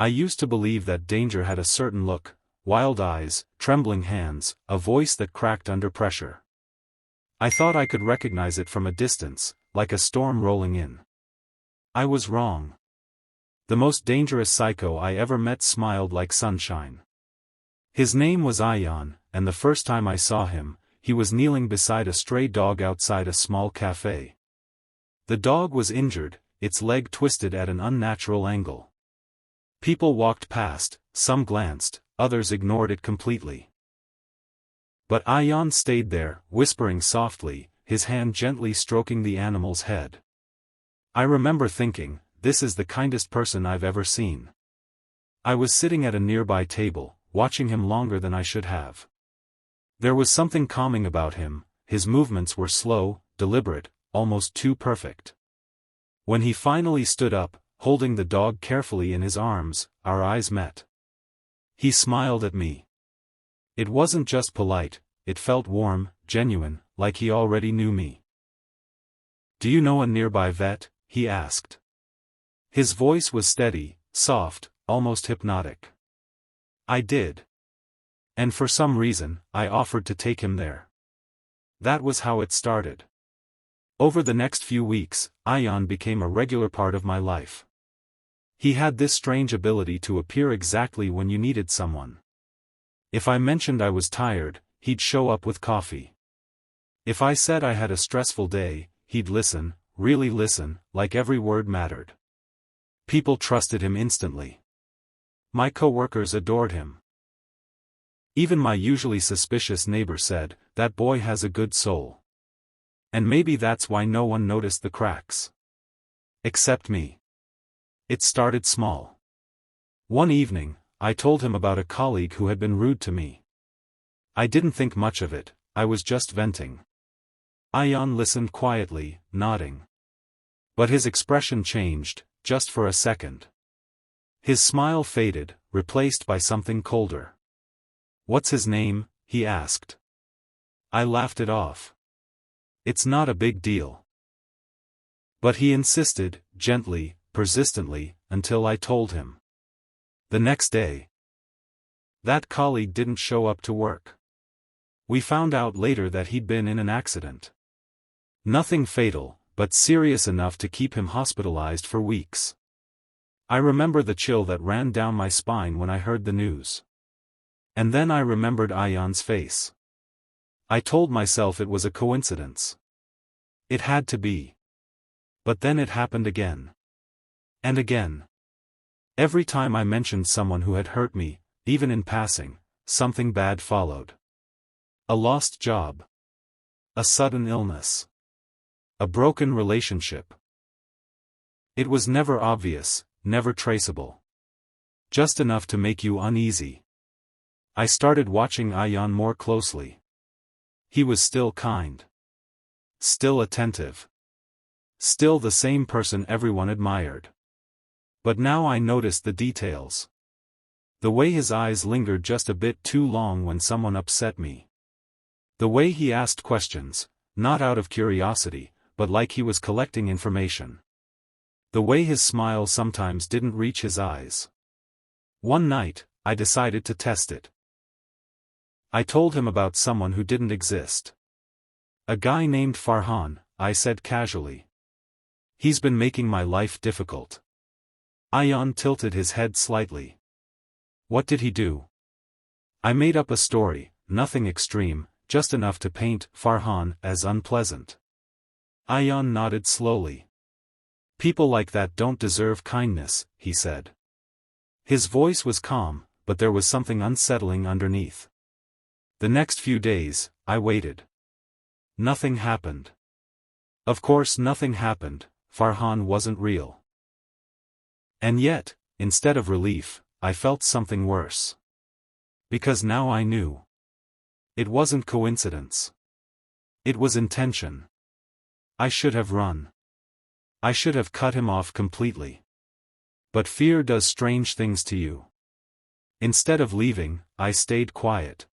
I used to believe that danger had a certain look, wild eyes, trembling hands, a voice that cracked under pressure. I thought I could recognize it from a distance, like a storm rolling in. I was wrong. The most dangerous psycho I ever met smiled like sunshine. His name was Ion, and the first time I saw him, he was kneeling beside a stray dog outside a small cafe. The dog was injured, its leg twisted at an unnatural angle. People walked past, some glanced, others ignored it completely. But Ion stayed there, whispering softly, his hand gently stroking the animal's head. I remember thinking, this is the kindest person I've ever seen. I was sitting at a nearby table, watching him longer than I should have. There was something calming about him, his movements were slow, deliberate, almost too perfect. When he finally stood up, holding the dog carefully in his arms, our eyes met. He smiled at me. It wasn't just polite, it felt warm, genuine, like he already knew me. "Do you know a nearby vet?" he asked. His voice was steady, soft, almost hypnotic. I did. And for some reason, I offered to take him there. That was how it started. Over the next few weeks, Ion became a regular part of my life. He had this strange ability to appear exactly when you needed someone. If I mentioned I was tired, he'd show up with coffee. If I said I had a stressful day, he'd listen, really listen, like every word mattered. People trusted him instantly. My coworkers adored him. Even my usually suspicious neighbor said, "That boy has a good soul." And maybe that's why no one noticed the cracks. Except me. It started small. One evening, I told him about a colleague who had been rude to me. I didn't think much of it, I was just venting. Ion listened quietly, nodding. But his expression changed, just for a second. His smile faded, replaced by something colder. "What's his name?" he asked. I laughed it off. "It's not a big deal." But he insisted, gently, persistently, until I told him. The next day, that colleague didn't show up to work. We found out later that he'd been in an accident. Nothing fatal, but serious enough to keep him hospitalized for weeks. I remember the chill that ran down my spine when I heard the news. And then I remembered Ion's face. I told myself it was a coincidence. It had to be. But then it happened again. And again. Every time I mentioned someone who had hurt me, even in passing, something bad followed. A lost job. A sudden illness. A broken relationship. It was never obvious, never traceable. Just enough to make you uneasy. I started watching Ion more closely. He was still kind. Still attentive. Still the same person everyone admired. But now I noticed the details. The way his eyes lingered just a bit too long when someone upset me. The way he asked questions, not out of curiosity, but like he was collecting information. The way his smile sometimes didn't reach his eyes. One night, I decided to test it. I told him about someone who didn't exist. "A guy named Farhan," I said casually. "He's been making my life difficult." Ion tilted his head slightly. "What did he do?" I made up a story, nothing extreme, just enough to paint Farhan as unpleasant. Ion nodded slowly. "People like that don't deserve kindness," he said. His voice was calm, but there was something unsettling underneath. The next few days, I waited. Nothing happened. Of course nothing happened, Farhan wasn't real. And yet, instead of relief, I felt something worse. Because now I knew. It wasn't coincidence. It was intention. I should have run. I should have cut him off completely. But fear does strange things to you. Instead of leaving, I stayed quiet.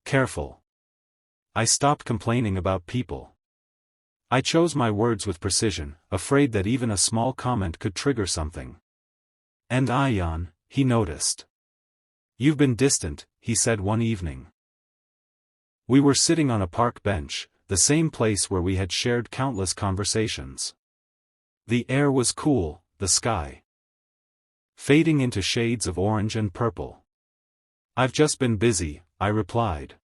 Careful. I stopped complaining about people. I chose my words with precision, afraid that even a small comment could trigger something. And Ion, he noticed. "You've been distant," he said one evening. We were sitting on a park bench, the same place where we had shared countless conversations. The air was cool, the sky fading into shades of orange and purple. "I've just been busy," I replied.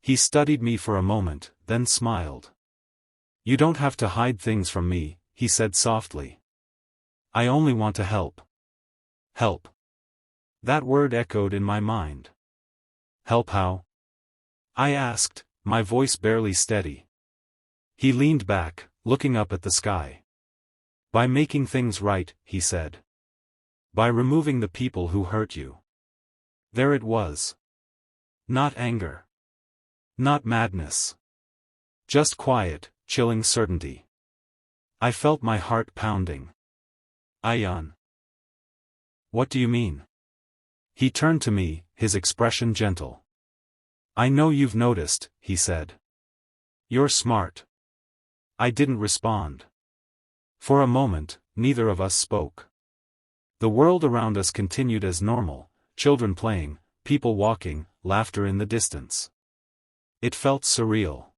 He studied me for a moment, then smiled. "You don't have to hide things from me," he said softly. "I only want to help." Help. That word echoed in my mind. "Help how?" I asked, my voice barely steady. He leaned back, looking up at the sky. "By making things right," he said. "By removing the people who hurt you." There it was. Not anger. Not madness. Just quiet, chilling certainty. I felt my heart pounding. "Ayan. What do you mean?" He turned to me, his expression gentle. "I know you've noticed," he said. "You're smart." I didn't respond. For a moment, neither of us spoke. The world around us continued as normal, children playing, people walking, laughter in the distance. It felt surreal.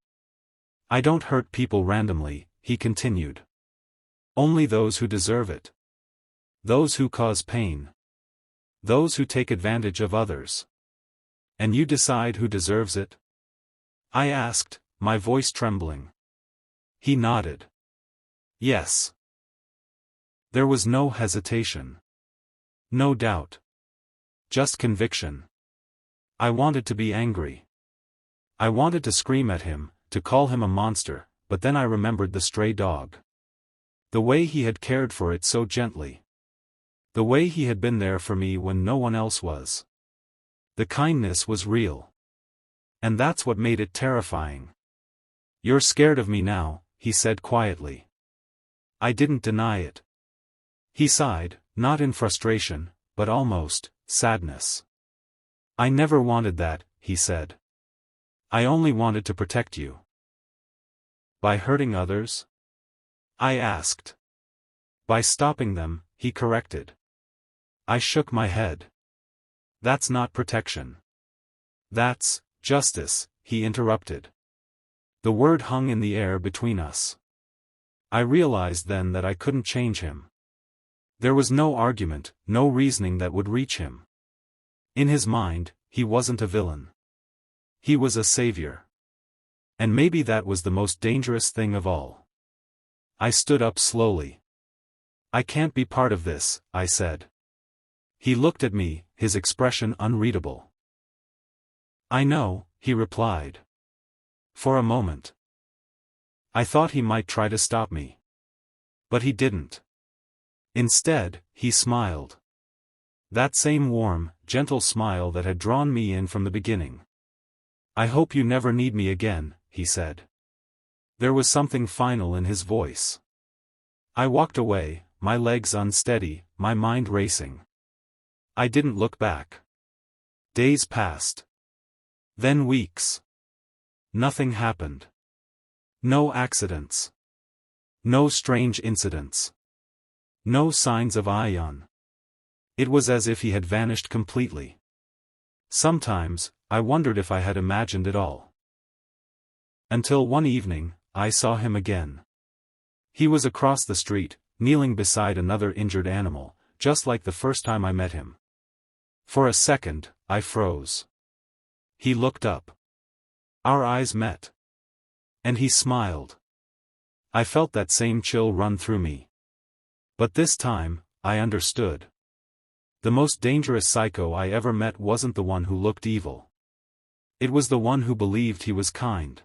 "I don't hurt people randomly," he continued. "Only those who deserve it. Those who cause pain. Those who take advantage of others. And you decide who deserves it?" I asked, my voice trembling. He nodded. "Yes." There was no hesitation. No doubt. Just conviction. I wanted to be angry. I wanted to scream at him, to call him a monster, but then I remembered the stray dog. The way he had cared for it so gently. The way he had been there for me when no one else was. The kindness was real. And that's what made it terrifying. "You're scared of me now," he said quietly. I didn't deny it. He sighed, not in frustration, but almost sadness. "I never wanted that," he said. "I only wanted to protect you." "By hurting others?" I asked. "By stopping them," he corrected. I shook my head. "That's not protection. That's justice," he interrupted. The word hung in the air between us. I realized then that I couldn't change him. There was no argument, no reasoning that would reach him. In his mind, he wasn't a villain. He was a savior. And maybe that was the most dangerous thing of all. I stood up slowly. "I can't be part of this," I said. He looked at me, his expression unreadable. "I know," he replied. For a moment. I thought he might try to stop me. But he didn't. Instead, he smiled. That same warm, gentle smile that had drawn me in from the beginning. "I hope you never need me again," he said. There was something final in his voice. I walked away, my legs unsteady, my mind racing. I didn't look back. Days passed. Then weeks. Nothing happened. No accidents. No strange incidents. No signs of Ayan. It was as if he had vanished completely. Sometimes, I wondered if I had imagined it all. Until one evening, I saw him again. He was across the street, kneeling beside another injured animal, just like the first time I met him. For a second, I froze. He looked up. Our eyes met. And he smiled. I felt that same chill run through me. But this time, I understood. The most dangerous psycho I ever met wasn't the one who looked evil. It was the one who believed he was kind.